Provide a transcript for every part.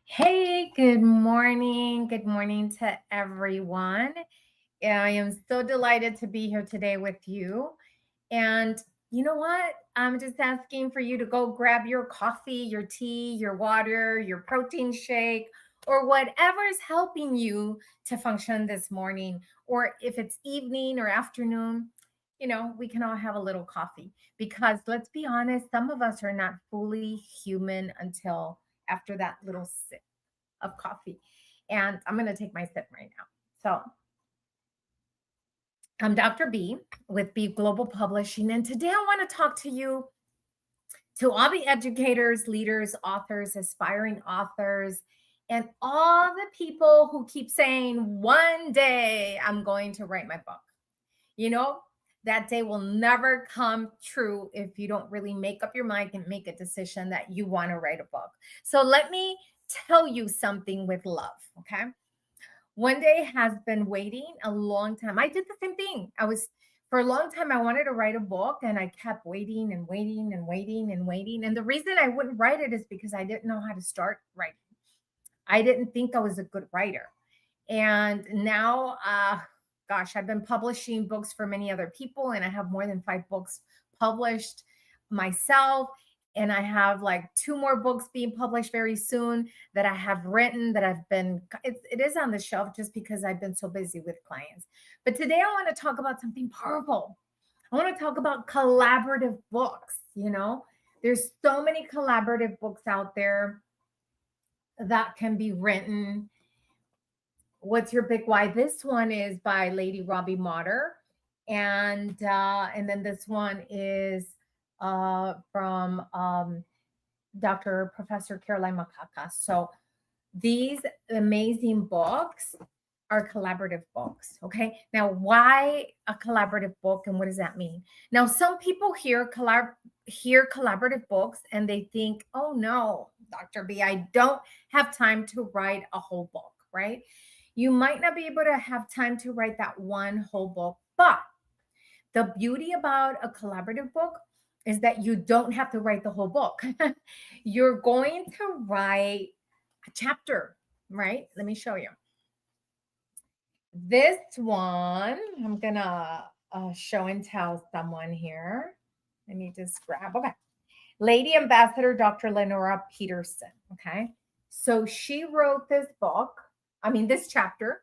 Hey, good morning. Good morning to everyone. I am so delighted to be here today with you. And you know what? I'm just asking for you to go grab your coffee, your tea, your water, your protein shake, or whatever is helping you to function this morning. Or if it's evening or afternoon, we can all have a little coffee because let's be honest, some of us are not fully human until after that little sip of coffee. And I'm going to take my sip right now. So, I'm Dr. B with B Global Publishing. And today I want to talk to you, to all the educators, leaders, authors, aspiring authors, and all the people who keep saying, one day I'm going to write my book. You know, that day will never come true if you don't really make up your mind and make a decision that you want to write a book. So, let me tell you something with love, okay? One day has been waiting a long time. I did the same thing. For a long time, I wanted to write a book and I kept waiting and waiting and waiting and waiting. And the reason I wouldn't write it is because I didn't know how to start writing. I didn't think I was a good writer. And now, gosh, I've been publishing books for many other people, and I have more than 5 books published myself. And I have like 2 more books being published very soon that I have written that it is on the shelf just because I've been so busy with clients. But today I want to talk about something powerful. I want to talk about collaborative books. There's so many collaborative books out there that can be written. What's Your Big Why? This one is by Lady Robbie Motter, and then this one is from Dr. Professor Caroline Makaka. So these amazing books are collaborative books. Okay, now why a collaborative book, and what does that mean? Now, some people hear collaborative books and they think, oh no, Dr. B, I don't have time to write a whole book, right? You might not be able to have time to write that one whole book, but the beauty about a collaborative book is that you don't have to write the whole book. You're going to write a chapter, right? Let me show you. This one, I'm going to show and tell someone here. Let me just grab. Okay. Lady Ambassador Dr. Lenora Peterson. Okay. So she wrote this chapter,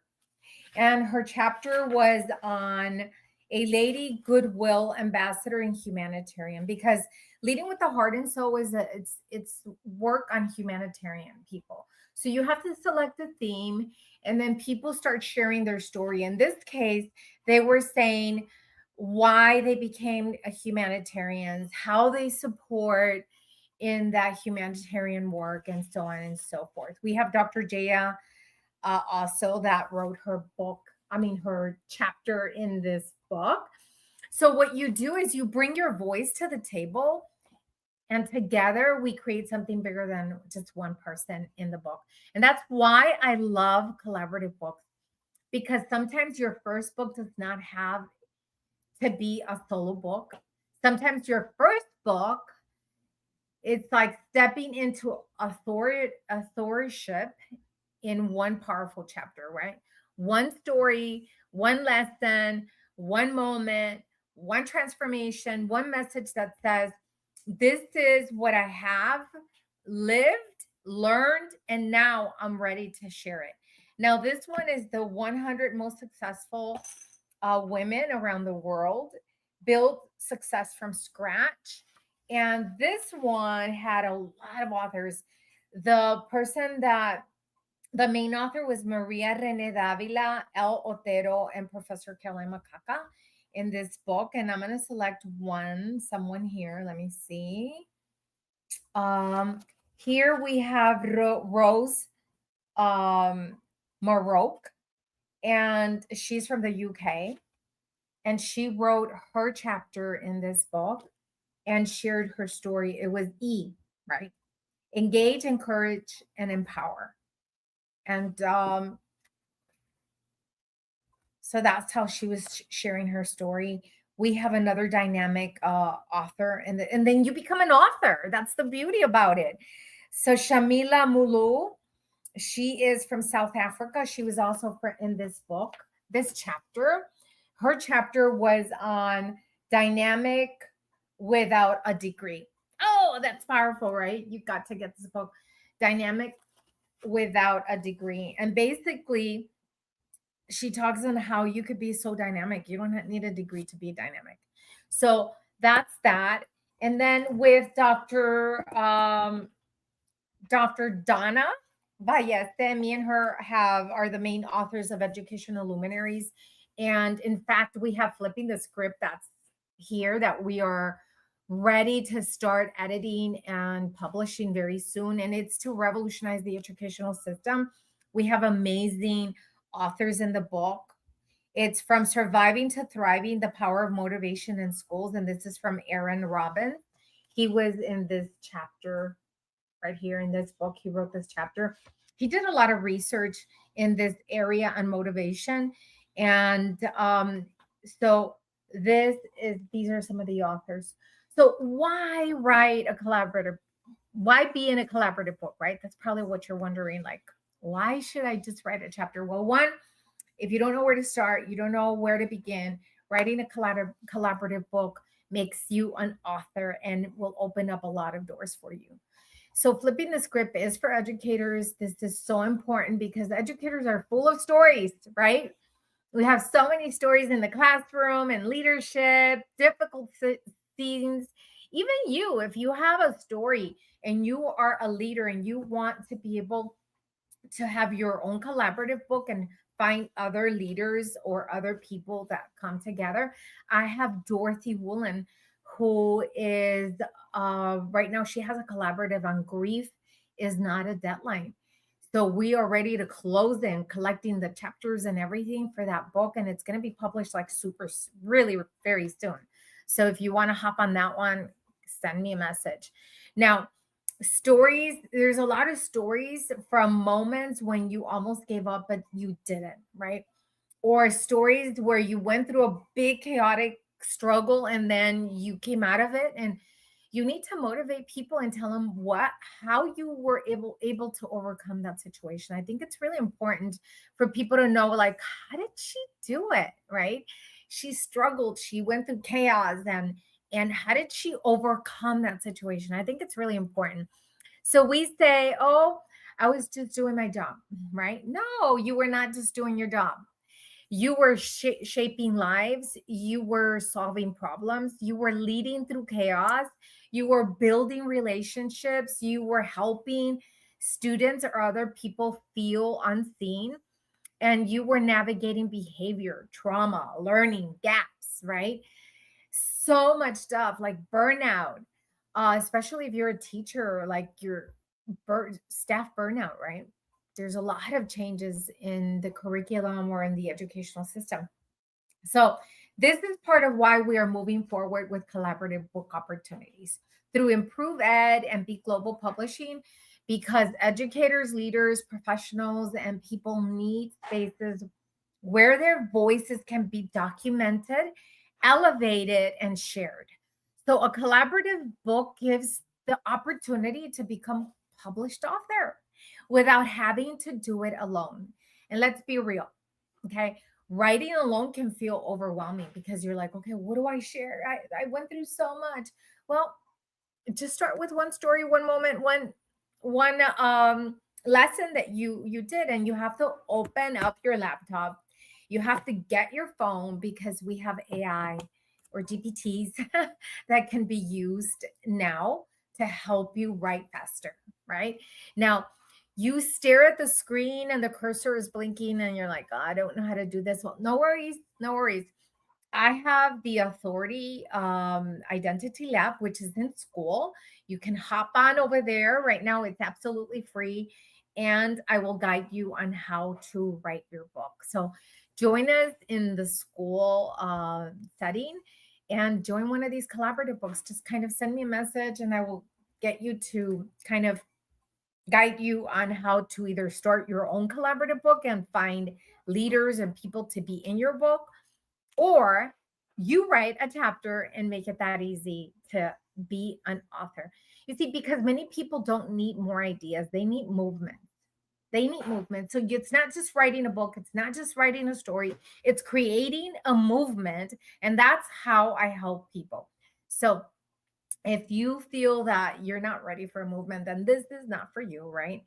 and her chapter was on a lady goodwill ambassador and humanitarian, because leading with the heart and soul it's work on humanitarian people. So you have to select a theme, and then people start sharing their story. In this case, they were saying why they became a humanitarians, how they support in that humanitarian work, and so on and so forth. We have Dr. Jaya also that wrote her chapter in this book. So, what you do is you bring your voice to the table, and together we create something bigger than just one person in the book. And that's why I love collaborative books, because sometimes your first book does not have to be a solo book. Sometimes your first book, it's like stepping into authorship in one powerful chapter, right? One story, one lesson, one moment, one transformation, one message that says, this is what I have lived, learned, and now I'm ready to share it. Now, this one is the 100 most successful women around the world, built success from scratch. And this one had a lot of authors. The main author was Maria Rene Davila, El Otero, and Professor Caroline Macaca in this book. And I'm going to select someone here. Let me see. Here we have Rose Maroc, and she's from the UK. And she wrote her chapter in this book and shared her story. It was E, right? Engage, encourage, and empower. And so that's how she was sharing her story. We have another dynamic author, and then you become an author. That's the beauty about it. So Shamila Mulu, She is from South Africa. She was also in this book, this chapter. Her chapter was on dynamic without a degree. Oh, that's powerful, right? You got to get this book, Dynamic Without a Degree. And basically, she talks on how you could be so dynamic. You don't need a degree to be dynamic. So that's that. And then with Dr. Donna Balleste, me and her are the main authors of Educational Luminaries. And in fact, we have Flipping the Script that's here that we are ready to start editing and publishing very soon. And it's to revolutionize the educational system. We have amazing authors in the book. It's From Surviving to Thriving, The Power of Motivation in Schools. And this is from Aaron Robbins. He was in this chapter right here in this book. He wrote this chapter. He did a lot of research in this area on motivation. And so these are some of the authors. So why write a collaborative? Why be in a collaborative book, right? That's probably what you're wondering. Like, why should I just write a chapter? Well, one, if you don't know where to start, you don't know where to begin, writing a collaborative book makes you an author and will open up a lot of doors for you. So Flipping the Script is for educators. This is so important because educators are full of stories, right? We have so many stories in the classroom and leadership, difficult scenes. Even you, if you have a story and you are a leader and you want to be able to have your own collaborative book and find other leaders or other people that come together. I have Dorothy Woolen, who is right now, she has a collaborative on grief is not a deadline. So we are ready to close in collecting the chapters and everything for that book. And it's going to be published like really very soon. So if you want to hop on that one, send me a message. Now, stories, there's a lot of stories from moments when you almost gave up but you didn't, right? Or stories where you went through a big chaotic struggle and then you came out of it. And you need to motivate people and tell them how you were able to overcome that situation. I think it's really important for people to know, like, how did she do it, right? She struggled, she went through chaos, and how did she overcome that situation? I think it's really important. So we say, oh, I was just doing my job, right? No, you were not just doing your job. You were shaping lives. You were solving problems. You were leading through chaos. You were building relationships. You were helping students or other people feel unseen. And you were navigating behavior, trauma, learning gaps, right? So much stuff like burnout, especially if you're a teacher, like your staff burnout, right? There's a lot of changes in the curriculum or in the educational system. So this is part of why we are moving forward with collaborative book opportunities through Improve Ed and Be Global Publishing, because educators, leaders, professionals, and people need spaces where their voices can be documented, elevated, and shared. So a collaborative book gives the opportunity to become published author without having to do it alone. And let's be real, okay? Writing alone can feel overwhelming because you're like, okay, what do I share? I went through so much. Well, just start with one story, one moment, one lesson that you did, and you have to open up your laptop. You have to get your phone because we have AI or GPTs that can be used now to help you write faster, right? Now, you stare at the screen and the cursor is blinking and you're like, oh, I don't know how to do this. Well, no worries, no worries. I have the Authority Identity Lab, which is in school. You can hop on over there. Right now, it's absolutely free. And I will guide you on how to write your book. So join us in the school setting and join one of these collaborative books. Just kind of send me a message and I will get you to kind of guide you on how to either start your own collaborative book and find leaders and people to be in your book, or you write a chapter and make it that easy to be an author. You see, because many people don't need more ideas, they need movement. They need movement. So it's not just writing a book, it's not just writing a story, it's creating a movement. And that's how I help people. So if you feel that you're not ready for a movement, then this is not for you, right?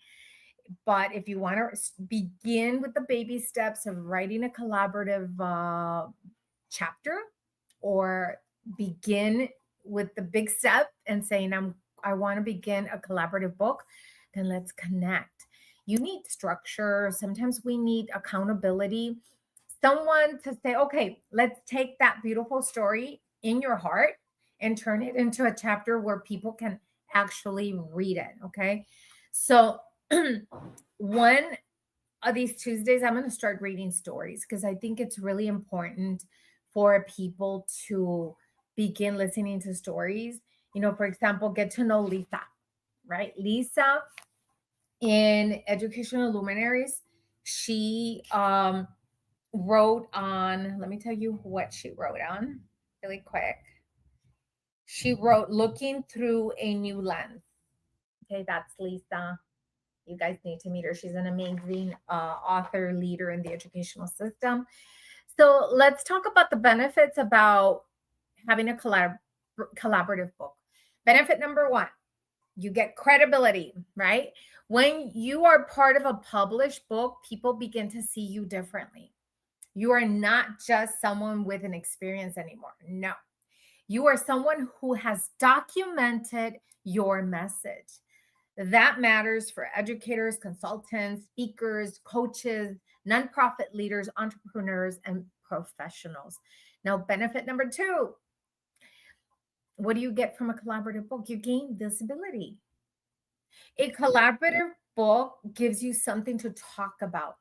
But if you want to begin with the baby steps of writing a collaborative chapter, or begin with the big step and saying, I want to begin a collaborative book, then let's connect. You need structure. Sometimes we need accountability. Someone to say, okay, let's take that beautiful story in your heart and turn it into a chapter where people can actually read it. Okay. So, one of these Tuesdays, I'm going to start reading stories because I think it's really important for people to begin listening to stories. For example, get to know Lisa, right? Lisa in Educational Luminaries, she wrote on, let me tell you what she wrote on really quick. She wrote Looking Through a New Lens. Okay, that's Lisa. You guys need to meet her. She's an amazing author, leader in the educational system. So let's talk about the benefits about having a collaborative book. Benefit number one, you get credibility, right? When you are part of a published book, people begin to see you differently. You are not just someone with an experience anymore. No, you are someone who has documented your message. That matters for educators, consultants, speakers, coaches, nonprofit leaders, entrepreneurs, and professionals. Now, benefit number two, what do you get from a collaborative book? You gain visibility. A collaborative book gives you something to talk about.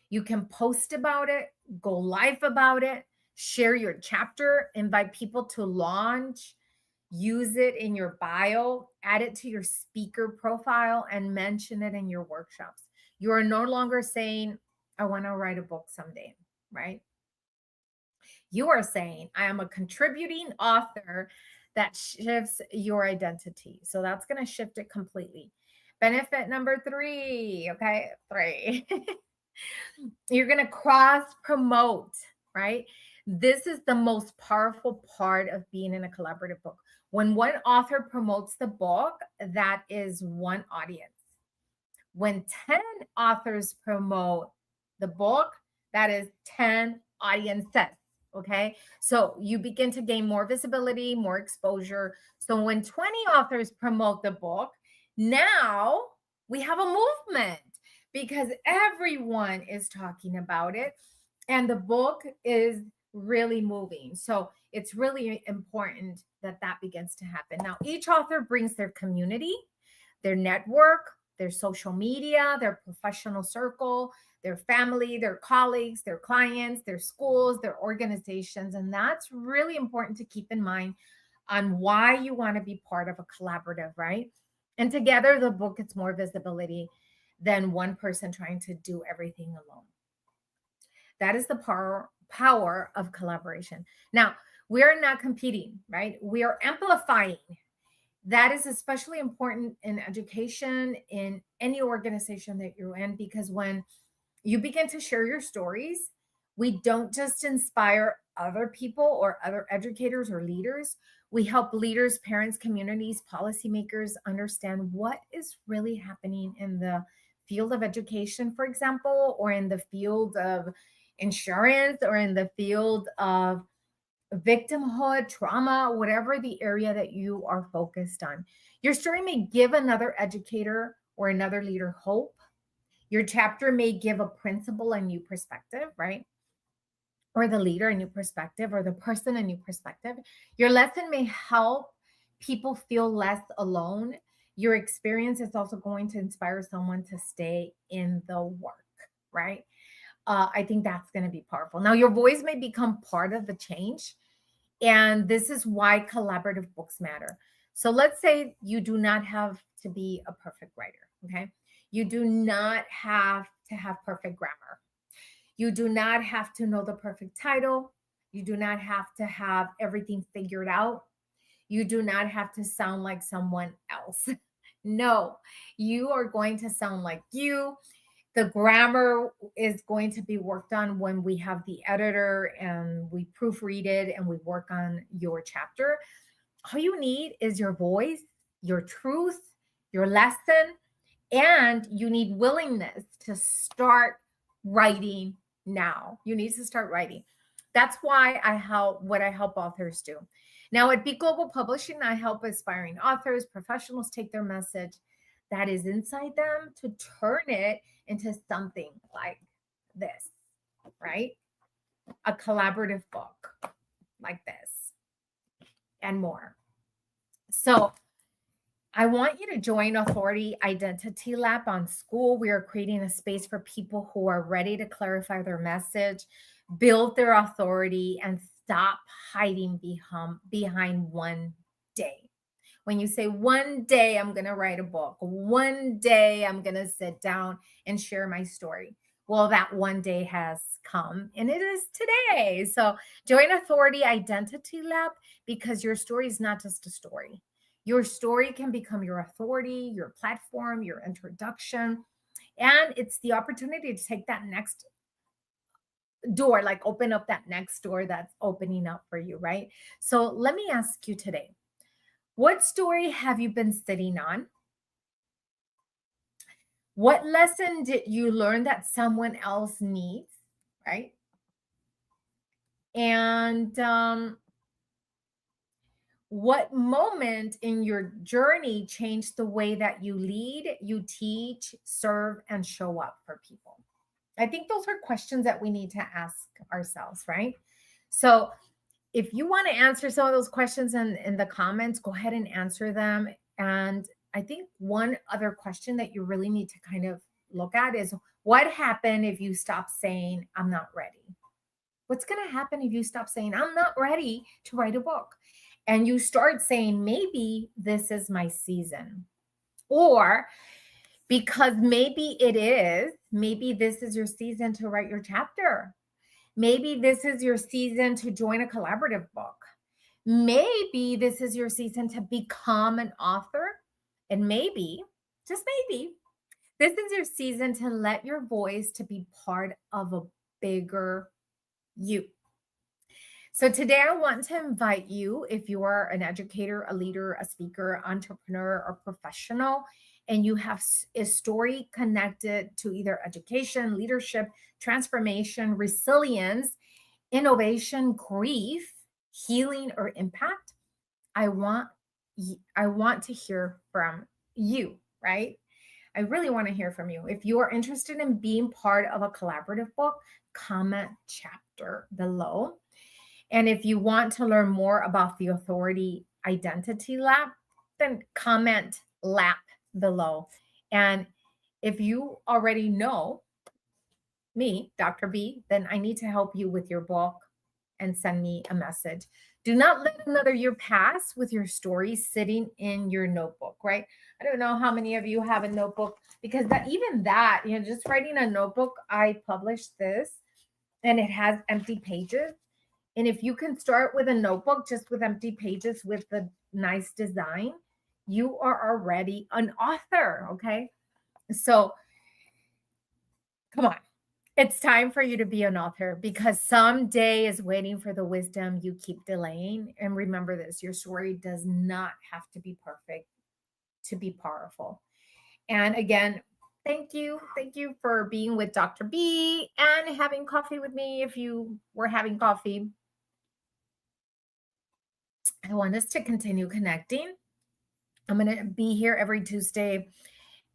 You can post about it, go live about it, share your chapter, invite people to launch, use it in your bio, add it to your speaker profile, and mention it in your workshops. You are no longer saying, I want to write a book someday, right? You are saying, I am a contributing author. That shifts your identity. So that's going to shift it completely. Benefit number three, okay? Three. You're going to cross promote, right? This is the most powerful part of being in a collaborative book. When one author promotes the book, that is one audience. When 10 authors promote the book, that is 10 audiences. Okay. So you begin to gain more visibility, more exposure. So when 20 authors promote the book, now we have a movement because everyone is talking about it and the book is really moving. So it's really important that that begins to happen. Now, each author brings their community, their network, their social media, their professional circle, their family, their colleagues, their clients, their schools, their organizations. And that's really important to keep in mind on why you want to be part of a collaborative, right? And together, the book gets more visibility than one person trying to do everything alone. That is the power of collaboration. Now, we are not competing, right? We are amplifying. That is especially important in education, in any organization that you're in, because when you begin to share your stories, we don't just inspire other people or other educators or leaders. We help leaders, parents, communities, policymakers understand what is really happening in the field of education, for example, or in the field of insurance, or in the field of victimhood, trauma, whatever the area that you are focused on. Your story may give another educator or another leader hope. Your chapter may give a principal a new perspective, right? Or the leader a new perspective, or the person a new perspective. Your lesson may help people feel less alone. Your experience is also going to inspire someone to stay in the work, right? I think that's going to be powerful. Now, your voice may become part of the change. And this is why collaborative books matter. So let's say you do not have to be a perfect writer, okay? You do not have to have perfect grammar. You do not have to know the perfect title. You do not have to have everything figured out. You do not have to sound like someone else. No, you are going to sound like you. The grammar is going to be worked on when we have the editor and we proofread it and we work on your chapter. All you need is your voice, your truth, your lesson, and you need willingness to start writing now. You need to start writing. That's why I help authors do. Now at Be Global Publishing, I help aspiring authors, professionals take their message that is inside them to turn it into something like this, right? A collaborative book like this and more. So I want you to join Authority Identity Lab on School. We are creating a space for people who are ready to clarify their message, build their authority, and stop hiding behind one day. When you say one day I'm going to write a book, one day I'm going to sit down and share my story. Well, that one day has come and it is today. So join Authority Identity Lab because your story is not just a story. Your story can become your authority, your platform, your introduction. And it's the opportunity to take that next door, like open up that next door that's opening up for you, right? So let me ask you today, what story have you been sitting on? What lesson did you learn that someone else needs, right? And what moment in your journey changed the way that you lead, you teach, serve, and show up for people? I think those are questions that we need to ask ourselves, right? So if you want to answer some of those questions in the comments, go ahead and answer them. And I think one other question that you really need to kind of look at is what happened if you stop saying, I'm not ready? What's going to happen if you stop saying, I'm not ready to write a book? And you start saying, maybe this is my season. Or because maybe it is, maybe this is your season to write your chapter. Maybe this is your season to join a collaborative book. Maybe this is your season to become an author. And maybe, just maybe, this is your season to let your voice to be part of a bigger you. So today I want to invite you, if you are an educator, a leader, a speaker, entrepreneur, or professional, and you have a story connected to either education, leadership, transformation, resilience, innovation, grief, healing, or impact, I want to hear from you, right? I really want to hear from you. If you are interested in being part of a collaborative book, comment chapter below. And if you want to learn more about the Authority Identity Lab, then comment lab below. And if you already know me, Dr. B, then I need to help you with your book and send me a message. Do not let another year pass with your story sitting in your notebook, right? I don't know how many of you have a notebook because that, just writing a notebook, I published this and it has empty pages. And if you can start with a notebook just with empty pages with the nice design, you are already an author, okay? So come on. It's time for you to be an author because someday is waiting for the wisdom you keep delaying. And remember this, your story does not have to be perfect to be powerful. And again, thank you. Thank you for being with Dr. B and having coffee with me if you were having coffee. I want us to continue connecting. I'm going to be here every Tuesday.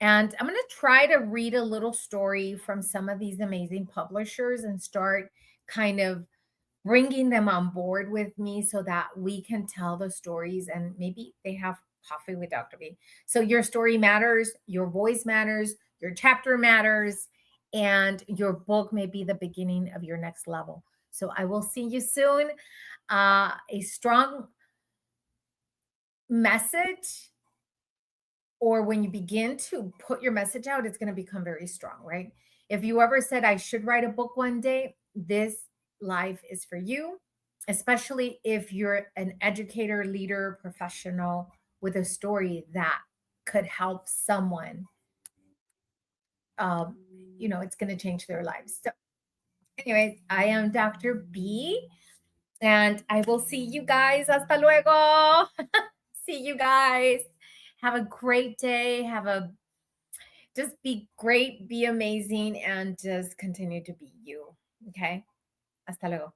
And I'm going to try to read a little story from some of these amazing publishers and start kind of bringing them on board with me so that we can tell the stories and maybe they have coffee with Dr. B. So your story matters, your voice matters, your chapter matters, and your book may be the beginning of your next level. So I will see you soon. A strong message, or when you begin to put your message out, it's going to become very strong, right? If you ever said, I should write a book one day, this life is for you, especially if you're an educator, leader, professional with a story that could help someone it's going to change their lives. So, anyways, I am Dr. B, and I will see you guys. Hasta luego. See you guys. Have a great day. Just be great, be amazing, and just continue to be you. Okay. Hasta luego.